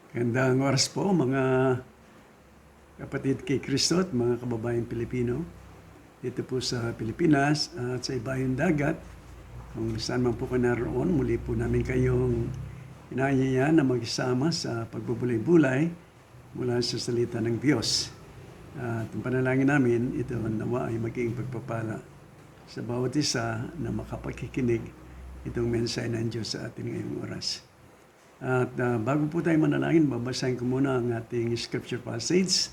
Gandang oras po mga kapatid kay Kristo at mga kababayang Pilipino dito po sa Pilipinas at sa ibayong dagat. Kung saan man po kayo naroon, muli po namin kayong inaanyayahan na magsama sa pagbubulay-bulay mula sa salita ng Diyos. At ang panalangin namin, ito nawa ay maging pagpapala sa bawat isa na makapakikinig itong mensahe ng Diyos sa atin ngayong oras. At bago po tayo manalangin, babasahin ko muna ang ating scripture passage,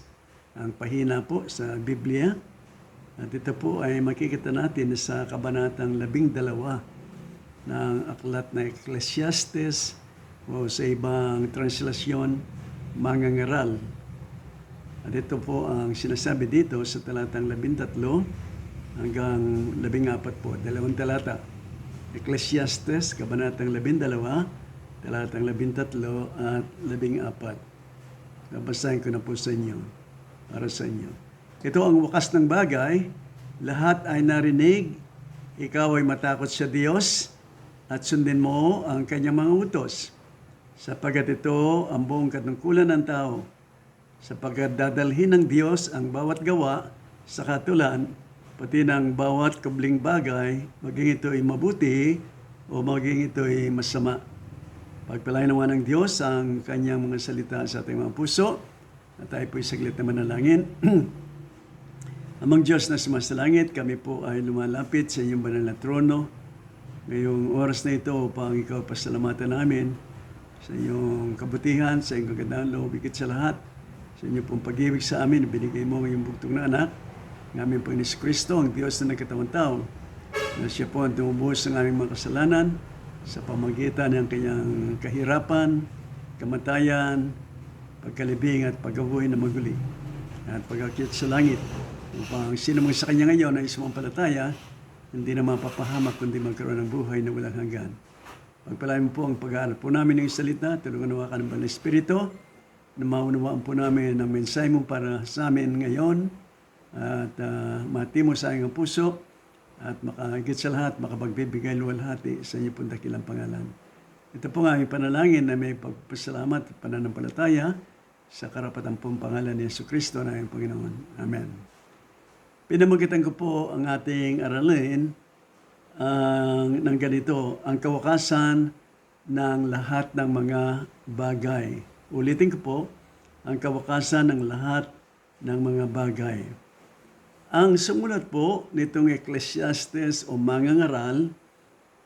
ang pahina po sa Biblia. At ito po ay makikita natin sa kabanatang 12 ng aklat na Ecclesiastes o sa ibang translasyon, Mangangaral. At ito po ang sinasabi dito sa talatang 13 hanggang 14 po, dalawang talata. Ecclesiastes, kabanatang 12, talatang 13 at 14. Babasahin ko na po sa inyo, para sa inyo. Ito ang wakas ng bagay, lahat ay narinig, ikaw ay matakot sa Diyos at sundin mo ang kanyang mga utos. Sapagkat ito ang buong katungkulan ng tao, sapagkat dadalhin ng Diyos ang bawat gawa sa katulan, pati ng bawat kubling bagay, maging ito ay mabuti o maging ito ay masama. Pagpalain naman ng Diyos ang kanyang mga salita sa ating mga puso at tayo po'y saglit na manalangin. Amang Diyos na sumasalangit, kami po ay lumalapit sa inyong banal na trono. Ngayong oras na ito upang ikaw pasalamatan namin sa iyong kabutihan, sa iyong kagandang loob, higit sa lahat, sa inyong pong pag-ibig sa amin, binigay mo ang iyong bugtong na anak, ng aming Panginoon Kristo, ang Diyos na nagkatawang tao, na siya po ang tumubos ng aming mga kasalanan, sa pamagitan ng kanyang kahirapan, kamatayan, pagkalibing at pagkabuhay na maguli at pag-akyat sa langit upang sino man sa kanya ngayon ay sumampalataya, hindi na mapapahamak kundi magkaroon ng buhay na walang hanggan. Pagpalain mo po ang pag-aaral po namin ng salita, tulungan nawa ka ng Banal na Espiritu, na maunawaan po namin ang mensahe mo para sa amin ngayon at matimo sa aming puso, at makahigit sa lahat, makapagbibigay luwalhati sa inyo pong dakilang pangalan. Ito po nga aming panalangin na may pagpasalamat at pananampalataya sa karapatan pong pangalan ni Jesucristo na aming Panginoon. Amen. Pinamagitan ko po ang ating aralin ng ganito, ang kawakasan ng lahat ng mga bagay. Ulitin ko po, ang kawakasan ng lahat ng mga bagay. Ang sumulat po nitong Ecclesiastes o Mangangaral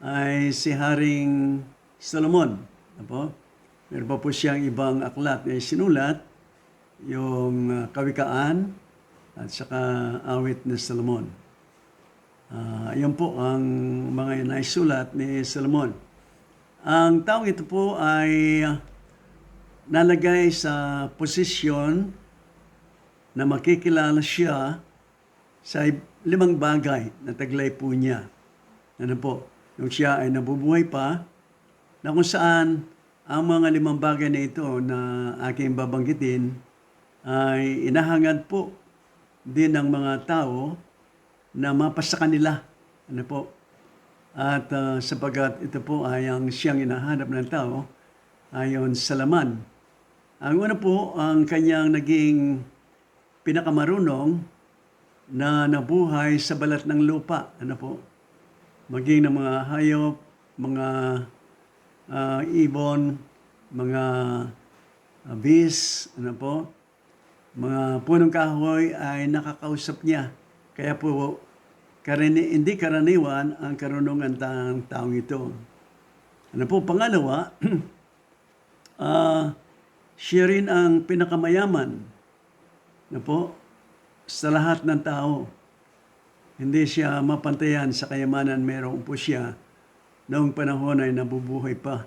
ay si Haring Solomon. Meron pa po siyang ibang aklat na sinulat, yung Kawikaan at saka Awit ni Solomon. Yan po ang mga naisulat ni Solomon. Ang taong ito po ay nalagay sa posisyon na makikilala siya sa 5 bagay na taglay po niya. Ano po, nung siya ay nabubuhay pa, na kung saan ang mga 5 bagay na ito na aking babanggitin ay inahangad po din ng mga tao na mapasa kanila. Ano po? At sapagat ito po ay ang siyang inahanap ng tao ayon sa laman. Ang una po, ang kanyang naging pinakamarunong na nabuhay sa balat ng lupa. Ano po? Maging ng mga hayop, mga ibon, mga bees, ano po? Mga punong kahoy ay nakakausap niya. Kaya po, hindi karaniwan ang karunungan ng taong ito. Ano po? Pangalawa, siya rin ang pinakamayaman. Ano po? Sa lahat ng tao. Hindi siya mapantayan sa kayamanan, meron po siya noong panahon ay nabubuhay pa.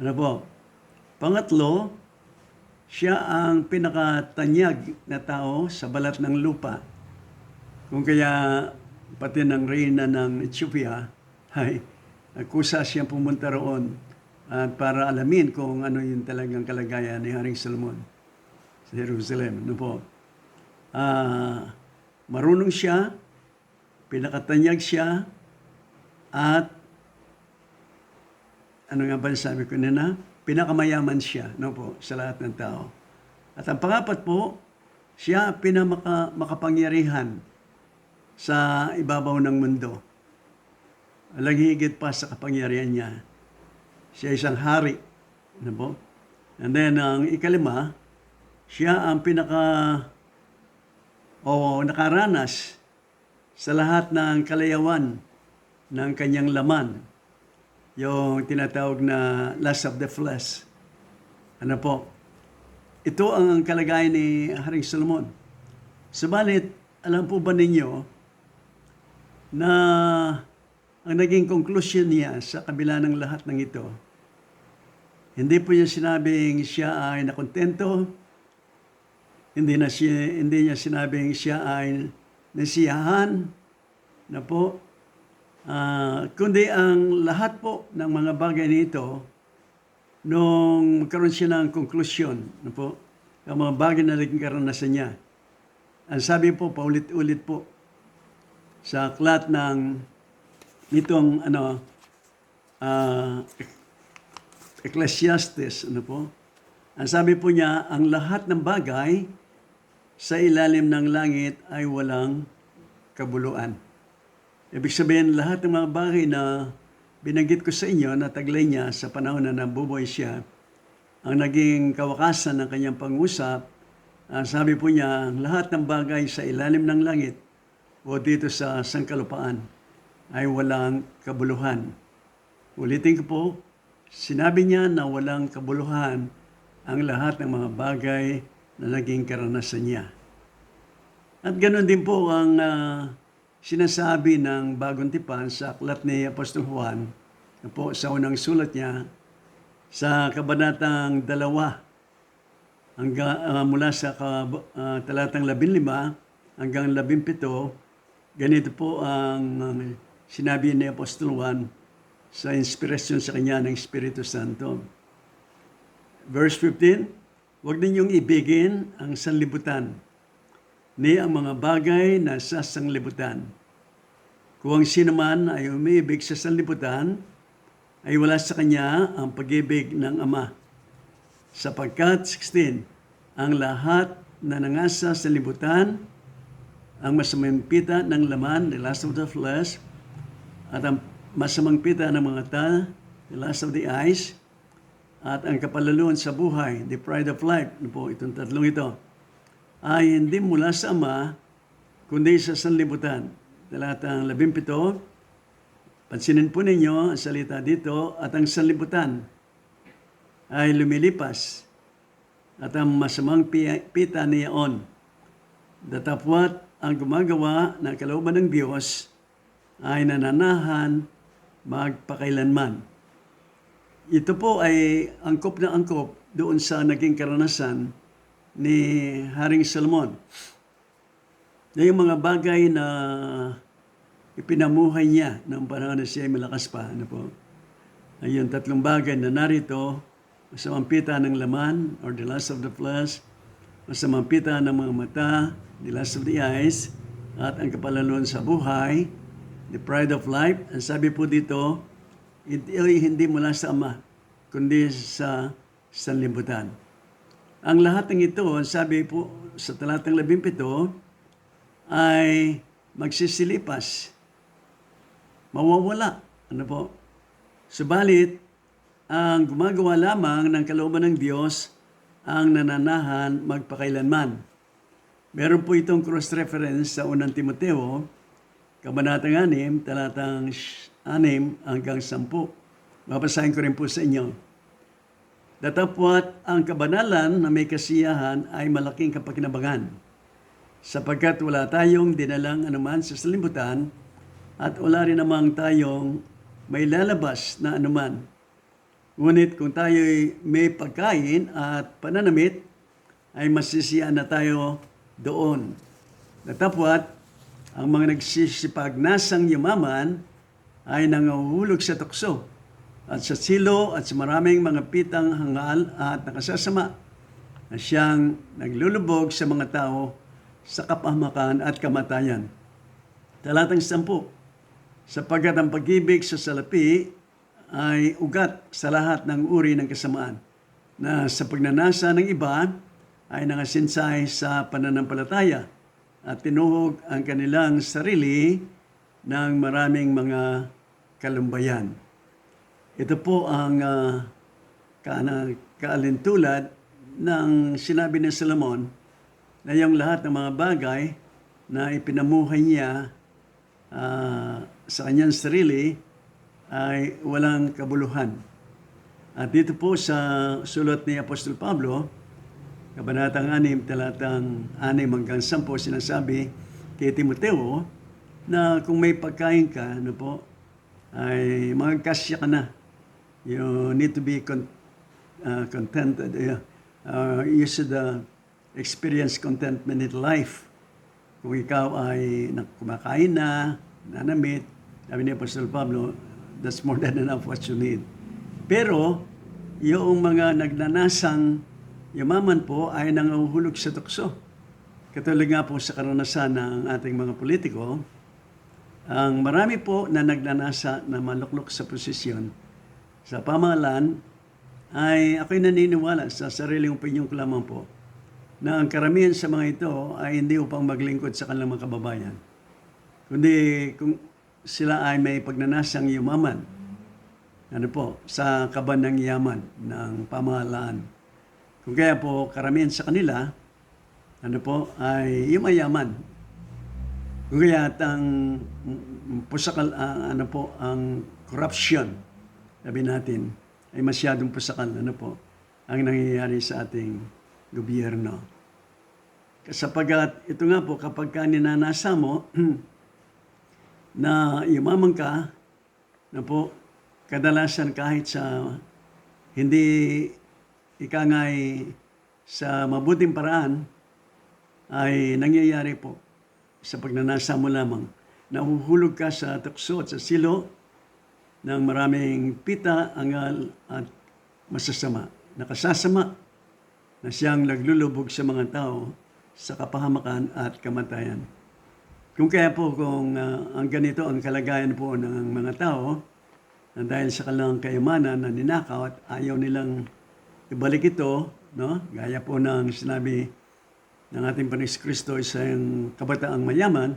Ano po? Pangatlo, siya ang pinakatanyag na tao sa balat ng lupa. Kung kaya pati ng reyna ng Ethiopia ay kusa siyang pumunta roon at para alamin kung ano yung talagang kalagayan ni Haring Solomon sa Jerusalem. Ano po? Marunong siya, pinakatanyag siya, at ano nga ba sabi ko nila? pinakamayaman siya, no po, sa lahat ng tao. At ang pangapat po, siya makapangyarihan sa ibabaw ng mundo. Alang higit pa sa kapangyarihan niya. Siya isang hari, no po. And then, ang ikalima, siya ang nakaranas sa lahat ng kalayawan ng kanyang laman. Yung tinatawag na lust of the flesh. Ano po? Ito ang kalagayan ni Haring Solomon. Subalit, alam po ba ninyo na ang naging conclusion niya sa kabila ng lahat ng ito, hindi po niya sinabing siya ay nakontento, hindi niya sinabing siya ay nasiyahan, na po, kundi ang lahat po ng mga bagay nito, nung magkaroon siya ng conclusion, na po, ang mga bagay na naging karanasan niya. Ang sabi po, paulit-ulit po, sa aklat ng nitong Ecclesiastes, ano po, ang sabi po niya, ang lahat ng bagay sa ilalim ng langit ay walang kabuluan. Ibig sabihin, lahat ng mga bagay na binanggit ko sa inyo na taglay niya sa panahon na nabubuhay siya, ang naging kawakasan ng kanyang pangusap, sabi po niya, lahat ng bagay sa ilalim ng langit o dito sa sangkalupaan ay walang kabuluhan. Ulitin ko po, sinabi niya na walang kabuluhan ang lahat ng mga bagay na naging karanasan niya. At ganoon din po ang sinasabi ng Bagong Tipan sa aklat ni Apostol Juan, na po sa unang sulat niya, sa kabanatang 2, mula sa talatang 15 hanggang 17, ganito po ang sinabi ni Apostol Juan sa inspirasyon sa kanya ng Espiritu Santo. Verse 15, huwag ninyong ibigin ang sanlibutan, ni ang mga bagay na sa sanglibutan. Kung ang sino man ay umibig sa sanlibutan, ay wala sa kanya ang pag-ibig ng Ama. Sapagkat, 16, ang lahat na nangasa sa libutan, ang masamang pita ng laman, the lust of the flesh, at ang masamang pita ng mga mata, the lust of the eyes, at ang kapalaluan sa buhay, the pride of life, po, itong tatlong ito, ay hindi mula sa Ama, kundi sa sanlibutan. Talatang 17, pansinin po ninyo ang salita dito, at ang sanlibutan ay lumilipas, at ang masamang pita niyaon. Datapwat ang gumagawa ng kalooban ng Diyos ay nananahan magpakailanman. Ito po ay angkop na angkop doon sa naging karanasan ni Haring Solomon. Na yung mga bagay na ipinamuhay niya noong panahon na siya ay malakas pa. Ano po? Ay yung tatlong bagay na narito, masamang pita ng laman, or the lust of the flesh, masamang pita ng mga mata, the lust of the eyes, at ang kapalaluan sa buhay, the pride of life. Ang sabi po dito, hindi mula sa Ama, kundi sa sanlibutan. Ang lahat ng ito, sabi po sa talatang 17, ay magsisilipas, mawawala. Ano po? Subalit, ang gumagawa lamang ng kalooban ng Diyos ang nananahan magpakailanman. Meron po itong cross-reference sa unang Timoteo, kabanatang 6, talatang 6 hanggang 10. Mapasahin ko rin po sa inyo. Datapwat ang kabanalan na may kasiyahan ay malaking kapakinabangan, sapagkat wala tayong dinalang anuman sa sanlibutan at wala rin namang tayong may lalabas na anuman. Ngunit kung tayo'y may pagkain at pananamit, ay masisiyahan na tayo doon. Datapwat ang mga nagsisipagnasang yumaman ay nanguhulog sa tukso at sa silo at sa maraming mga pitang hangal at nakasasama na siyang naglulubog sa mga tao sa kapahamakan at kamatayan. Talatang 10, sapagkat ang pag-ibig sa salapi ay ugat sa lahat ng uri ng kasamaan, na sa pagnanasa ng iba ay nangasinsay sa pananampalataya at tinuhog ang kanilang sarili ng maraming mga kalumbayan. Ito po ang kaalintulad ng sinabi ni Solomon na yung lahat ng mga bagay na ipinamuhay niya sa kanyang sarili ay walang kabuluhan. At dito po sa sulat ni Apostol Pablo, Kabanatang 6, talatang 6 hanggang 10, sinasabi kay Timoteo na kung may pagkain ka, ano po, ay magkasya ka na. You need to be contented. You should experience contentment in life. Kung ikaw ay kumakain na, nanamit, sabi ni Apostol Pablo, that's more than enough what you need. Pero, yung mga nagnanasang yumaman po ay nanguhulog sa tukso. Katulad nga po sa karanasan ng ating mga politiko, ang marami po na nagnanasa na maluklok sa posisyon sa pamahalaan ay ako'y naniniwala sa sariling opinyon ko lamang po na ang karamihan sa mga ito ay hindi upang maglingkod sa kanilang mga kababayan, kundi kung sila ay may pagnanasang yumaman, ano po, sa kaban ng yaman ng pamahalaan. Kung kaya po karamihan sa kanila, ano po, ay yumayaman. Kung kaya ang pusakal, ano po, ang corruption, sabi natin, ay masyadong pusakal, ano po, ang nangyayari sa ating gobyerno. Sapagat ito nga po, kapag ka ninanasa mo na yumaman ka, na po, kadalasan kahit sa hindi ikangay sa mabuting paraan, ay nangyayari po sa pagnanasa mo lamang. Nahuhulog ka sa tukso at sa silo ng maraming pita, angal at masasama. Nakasasama na siyang naglulubog sa mga tao sa kapahamakan at kamatayan. Kung kaya po kung ang ganito ang kalagayan po ng mga tao, na dahil sa kanilang kayamanan na ninakaw at ayaw nilang ibalik ito, no? Gaya po ng sinabi ng ating Panginoong Kristo sa isang kabataang mayaman,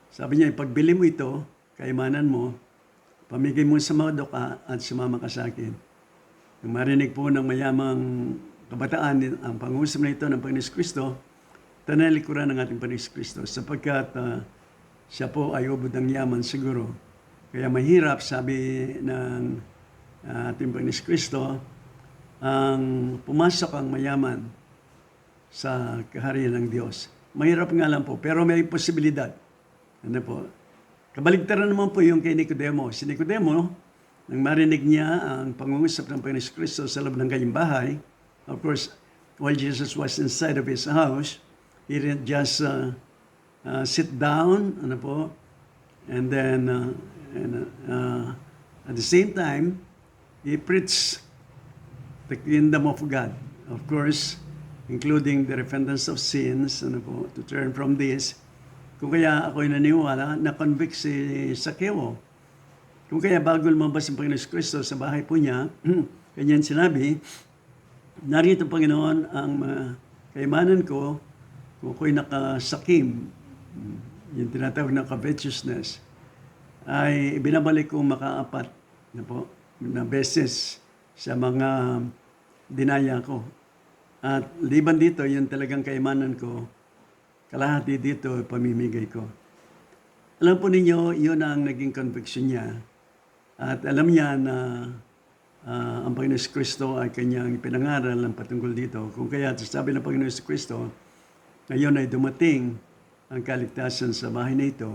sabi niya, ipagbili mo ito, kayamanan mo, pamigay mo sa mga doka at sumama ka sa akin. Nung marinig po ng mayamang kabataan ang pangusap na ito ng Panginoong Kristo, tanalikuran ng ating Panginoong Kristo sapagkat siya po ay ubod ng yaman siguro. Kaya mahirap, sabi ng ating Panginoong Kristo, ang pumasok ang mayaman sa kaharian ng Diyos. Mahirap nga lang po, pero may posibilidad. Ano po? Kabaligtaran naman po yung kay Nicodemo. Si Nicodemo, nang marinig niya ang pangungusap ng Panginoong Kristo sa loob ng kanyang bahay, of course, while Jesus was inside of his house, he didn't just sit down, ano po, and then at the same time, he preached the kingdom of God. Of course, including the repentance of sins, ano po, to turn from this. Kung kaya ako'y naniwala, na-convict si Zaccheo. Kung kaya bago lumabas ang Panginoon Kristo sa bahay po niya, kanyang sinabi, narito Panginoon ang kayamanan ko, kung ako'y nakasakim, yung tinatawag na covetousness, ay binabalik kong makaapat na po, na beses sa mga dinaya ko. At liban dito, yung talagang kayamanan ko, kalahati dito, pamimigay ko. Alam po ninyo, yun ang naging conviction niya. At alam niya na ang Panginoon Kristo ay kanyang pinangaral ng patungkol dito. Kung kaya sabi ng Panginoon Kristo, ngayon ay dumating ang kaligtasan sa bahay na ito,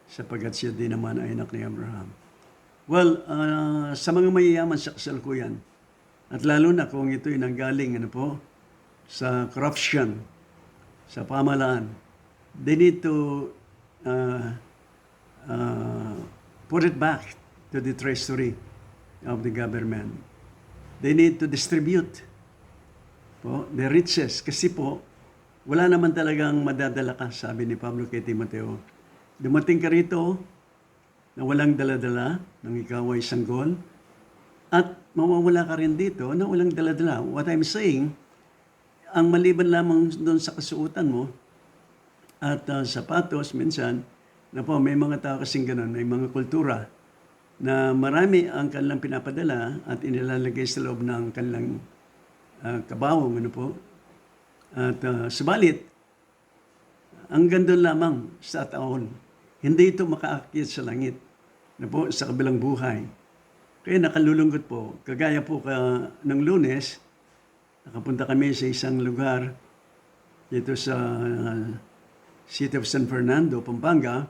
sapagkat siya din naman ay anak ni Abraham. Well, sa mga mayayaman sa kasalukuyan, at lalo na kung ito'y nanggaling, ano po, sa corruption, sa pamahalaan, they need to put it back to the treasury of the government. They need to distribute po, the riches. Kasi po, wala naman talagang madadala ka, sabi ni Pablo kay Timoteo. Dumating ka rito na walang dala-dala, nang ikaw ay sanggol, At mawawala ka rin dito na walang dala-dala. What I'm saying, ang maliban lamang doon sa kasuotan mo at sapatos, minsan, na po, may mga tao kasing ganun, may mga kultura na marami ang kanilang pinapadala at inilalagay sa loob ng kanilang kabawong, ano po. At subalit, ang ganda lamang sa taon, hindi ito makaakyat sa langit, na po, sa kabilang buhay. Kaya nakalulungkot po, kagaya po ng Lunes, nakapunta kami sa isang lugar dito sa City of San Fernando, Pampanga,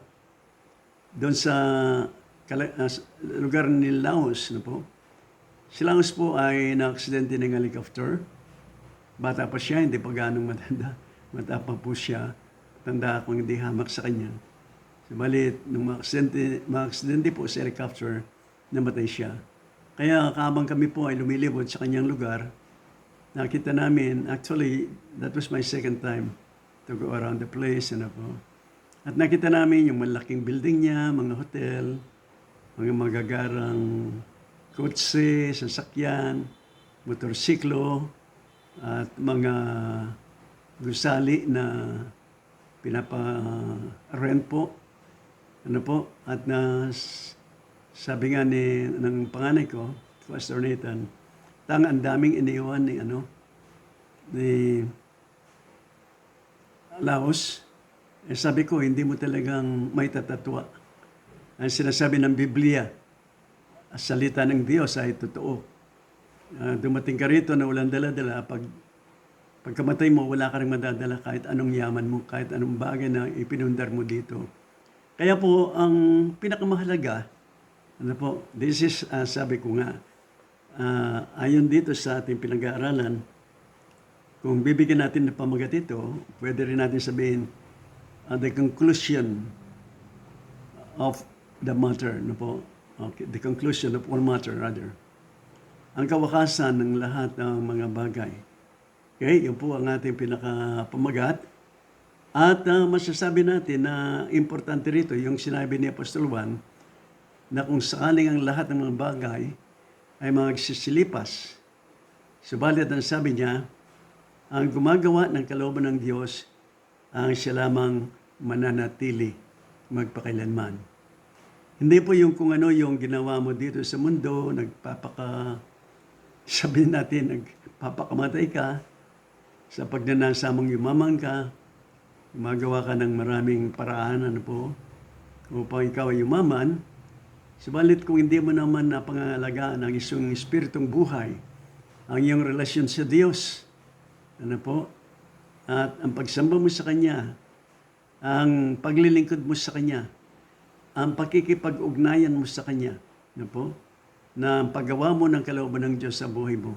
doon sa lugar ni Laos, no po. Si Laos po ay na-aksidente ng helicopter. Bata pa siya, hindi pa ganong matanda. Mata pa po siya. Tanda akong hindi hamak sa kanya. Subalit, nung ma-aksidente po sa helicopter, namatay siya. Kaya habang kami po ay lumilibot sa kanyang lugar, nakita namin, actually, that was my second time to go around the place. Ano po. At nakita namin yung malaking building niya, mga hotel, mga magagarang kotse, sasakyan, motorsiklo, at mga gusali na pinapa-rent po. Ano po? At sabi nga ng panganay ko, Pastor Nathan, ang daming iniwan ni Laos. Sabi ko, hindi mo talagang may tatatwa. Ang sinasabi ng Biblia, salita ng Diyos ay totoo. Dumating ka rito na walang dala-dala, pagkamatay mo, wala ka rin madadala kahit anong yaman mo, kahit anong bagay na ipinundar mo dito. Kaya po, ang pinakamahalaga, this is, sabi ko nga, ayon dito sa ating pinag-aaralan, kung bibigyan natin ng pamagat ito, pwede rin natin sabihin, the conclusion of the matter, Okay, the conclusion of all matter, rather. Ang kawakasan ng lahat ng mga bagay. Okay, yun po ang ating pinakapamagat. At masasabi natin na importante rito yung sinabi ni Apostol Juan na kung sakaling ang lahat ng mga bagay ay magsisilipas. Subalit ang sabi niya, ang gumagawa ng kalooban ng Diyos ang siya lamang mananatili magpakailanman. Hindi po yung kung ano yung ginawa mo dito sa mundo, sabihin natin, nagpapakamatay ka, sa pagnanasa mong yumaman ka, gumagawa ka ng maraming paraan, upang ikaw ay yumaman. Subalit kung hindi mo naman napangalagaan ang isang espiritong buhay, ang iyong relasyon sa Diyos, at ang pagsamba mo sa Kanya, ang paglilingkod mo sa Kanya, ang pakikipag-ugnayan mo sa Kanya, na ang paggawa mo ng kalooban ng Diyos sa buhay mo.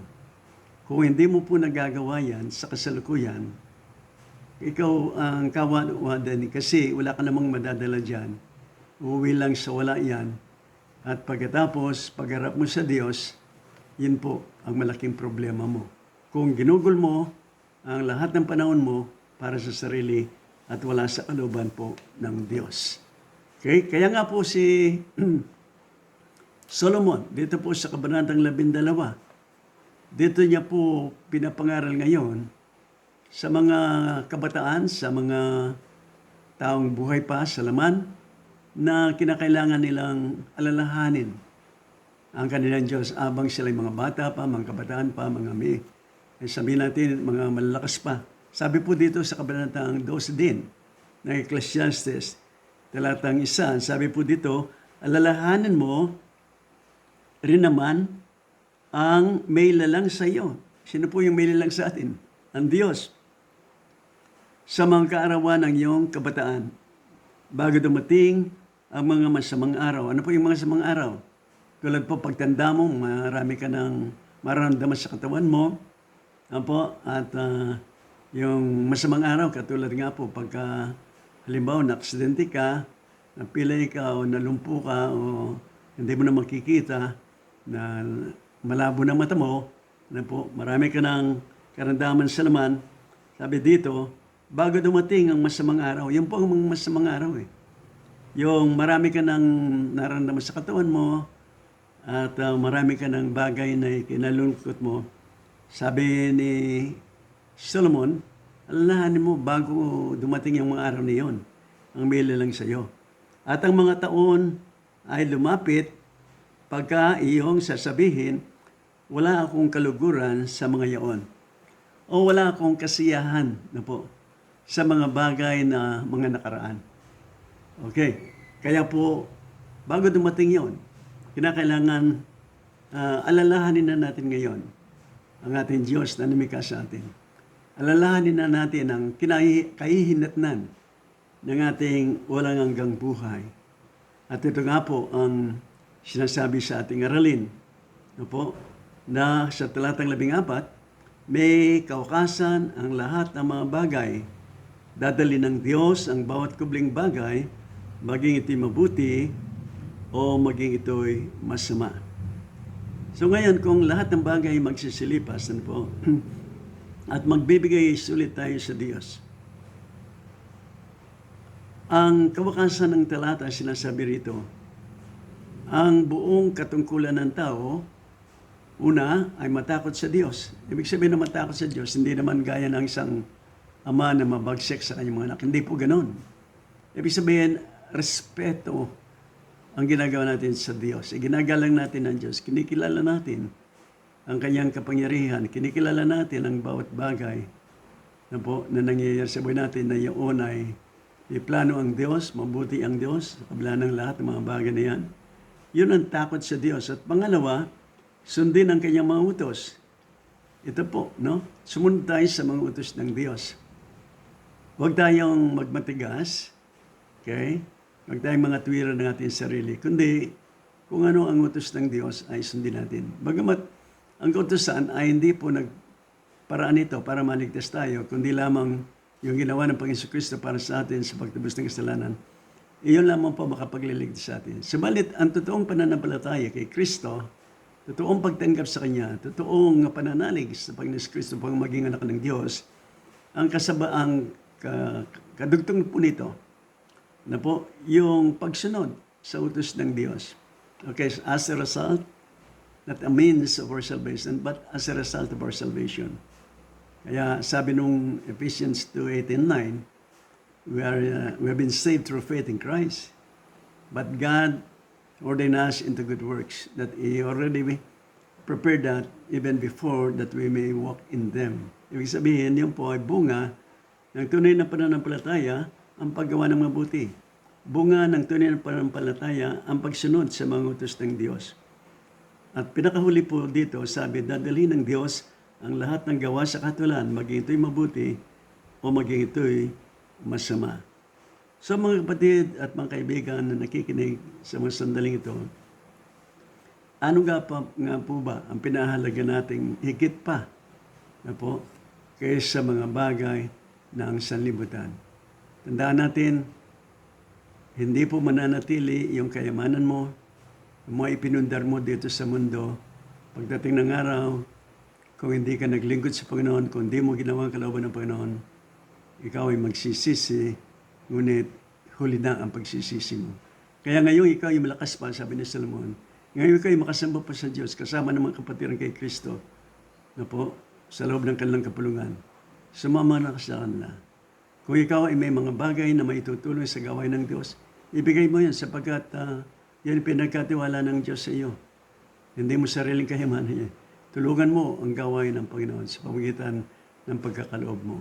Kung hindi mo po nagagawa yan sa kasalukuyan, ikaw ang kawan-wadan kasi wala ka namang madadala dyan. Uuwi lang sa wala yan. At pagkatapos, pagharap mo sa Diyos, yun po ang malaking problema mo. Kung ginugol mo ang lahat ng panahon mo para sa sarili at wala sa kalooban po ng Diyos. Okay? Kaya nga po si Solomon, dito po sa Kabanatang 12, dito niya po pinapangaral ngayon sa mga kabataan, sa mga taong buhay pa sa laman, na kinakailangan nilang alalahanin ang kanilang Diyos abang sila mga bata pa, mga kabataan pa, mga sabihin natin, mga malalakas pa. Sabi po dito sa Kabanatang 12 din, ng Ecclesiastes, talatang 1, sabi po dito, alalahanin mo rin naman ang may lalang sa iyo. Sino po yung may lalang sa atin? Ang Diyos. Sa mga kaarawan ng iyong kabataan, bago dumating ang mga masamang araw. Ano po yung mga masamang araw? Tulad po, pagtanda mo, marami ka ng mararamdaman sa katawan mo. At yung masamang araw, katulad nga po, pagka halimbawa, na-aksidente ka, napilay ka, o nalumpo ka, o hindi mo na makikita, na malabo na mata mo, marami ka ng karamdaman sa laman. Sabi dito, bago dumating ang masamang araw, yun po ang mga masamang araw . Yung marami ka ng nararamdaman sa katawan mo, at marami ka ng bagay na kinalungkot mo. Sabi ni Solomon, alalahanin mo bago dumating yung mga araw na iyon, ang mili lang sa iyo. At ang mga taon ay lumapit pagka iyong sasabihin, wala akong kaluguran sa mga yaon. O wala akong kasiyahan na po sa mga bagay na mga nakaraan. Okay. Kaya po, bago dumating yon, kinakailangan alalahanin na natin ngayon ang ating Diyos na lumikha sa atin. Alalahanin na natin ang kahihinatnan ng ating walang hanggang buhay. At ito nga po ang sinasabi sa ating aralin. No po, na sa talatang 14, may kaukasan ang lahat ng mga bagay. Dadali ng Diyos ang bawat kubling bagay, maging ito'y mabuti o maging ito'y masama. So ngayon, kung lahat ng bagay magsisilipas, ano po, at magbibigay sulit tayo sa Diyos, ang kawakasan ng talata sinasabi rito, ang buong katungkulan ng tao, una ay matakot sa Diyos. Ibig sabihin na matakot sa Diyos, hindi naman gaya ng isang ama na mabagsik sa kanyang mga anak. Hindi po ganon. Ibig sabihin, respeto ang ginagawa natin sa Diyos. Ginagalang natin ang Diyos. Kinikilala natin ang kanyang kapangyarihan. Kinikilala natin ang bawat bagay na nangyayari sa buhay natin na yun ay plano ang Diyos, mabuti ang Diyos, sa kabila ng lahat ng mga bagay na yan. Yun ang takot sa Diyos. At pangalawa, sundin ang kanyang mga utos. Ito po, no? Sumunod tayo sa mga utos ng Diyos. Huwag tayong magmatigas, okay? Huwag tayong mga tuwiran ng ating sarili. Kundi, kung ano ang utos ng Diyos ay sundin natin. Bagamat ang utosan ay hindi po nagparaan ito para maligtas tayo, kundi lamang yung ginawa ng Panginoon Kristo para sa atin sa pagtubos ng kasalanan, iyon lamang po makapagliligtas sa atin. Subalit, ang totoong pananampalataya kay Kristo, totoong pagtanggap sa Kanya, totoong pananalig sa Panginoon Kristo pang maging anak ng Diyos, ang kadugtong po nito, na po, yung pagsunod sa utos ng Diyos. Okay, as a result, not a means of our salvation, but as a result of our salvation. Kaya sabi nung Ephesians 2:8-9, we have been saved through faith in Christ. But God ordained us into good works, that He already prepared that even before that we may walk in them. Ibig sabihin, yun po ay bunga ng tunay na pananampalataya ang paggawa ng mabuti. Bunga ng tunay na pananampalataya ang pagsunod sa mga utos ng Diyos. At pinakahuli po dito, sabi, dadalhin ng Diyos ang lahat ng gawa sa katulan, maging ito'y mabuti o maging ito'y masama. So mga kapatid at mga kaibigan na nakikinig sa mga sandaling ito, ano nga po ba ang pinahalaga nating higit pa na po kaysa mga bagay ng sanlibutan? Tandaan natin, hindi po mananatili yung kayamanan mo, yung mga ipinundar mo dito sa mundo. Pagdating ng araw, kung hindi ka naglingkod sa Panginoon, kung hindi mo ginawa ang kalooban ng Panginoon, ikaw ay magsisisi, ngunit huli na ang pagsisisi mo. Kaya ngayon ikaw ay malakas pa, sabi ni Solomon. Ngayon ikaw ay makasamba pa sa Diyos, kasama ng mga kapatiran kay Kristo, na po, sa loob ng kanilang kapulungan. Sumama na ka sa kanila. Kung ikaw ay may mga bagay na maitutulong sa gawain ng Diyos, ibigay mo yan sapagkat yan pinagkatiwala ng Diyos sa iyo. Hindi mo sariling kayamanan yan. Tulungan mo ang gawain ng Panginoon sa pamagitan ng pagkakaloob mo.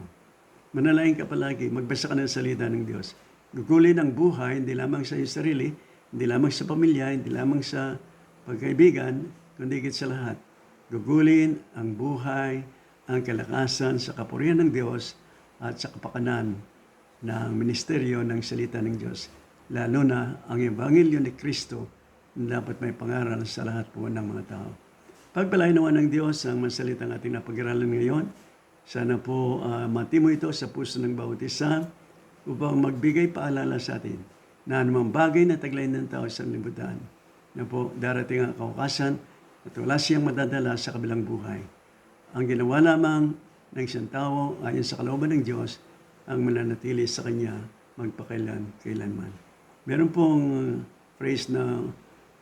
Manalangin ka palagi, magbasa ka ng salita ng Diyos. Gugulin ang buhay, hindi lamang sa iyong sarili, hindi lamang sa pamilya, hindi lamang sa pagkaibigan, kundi higit sa lahat. Gugulin ang buhay, ang kalakasan sa kapurihan ng Diyos at sa kapakanan ng ministeryo ng salita ng Diyos. Lalo na ang Ebanghelyo ni Kristo na dapat may pangaral sa lahat po ng mga tao. Pagpalain naman ng Diyos ang masalitang ating napag-aralan ngayon. Sana po matimo ito sa puso ng bawat isa upang magbigay paalala sa atin na anumang bagay na taglay ng tao sa libutan na po darating ang kaukasan at wala siyang madadala sa kabilang buhay. Ang ginawa lamang ng isang tao ayon sa kalooban ng Diyos ang mananatili sa Kanya magpakailan-kailanman. Meron pong phrase na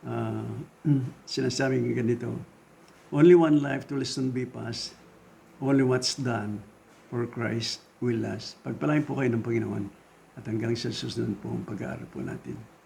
ah, sinasabing ganito, only one life to soon be passed, only what's done for Christ will last. Pagpalain po kayo ng Panginoon at hanggang sa susunod po ang pag-aaral po natin.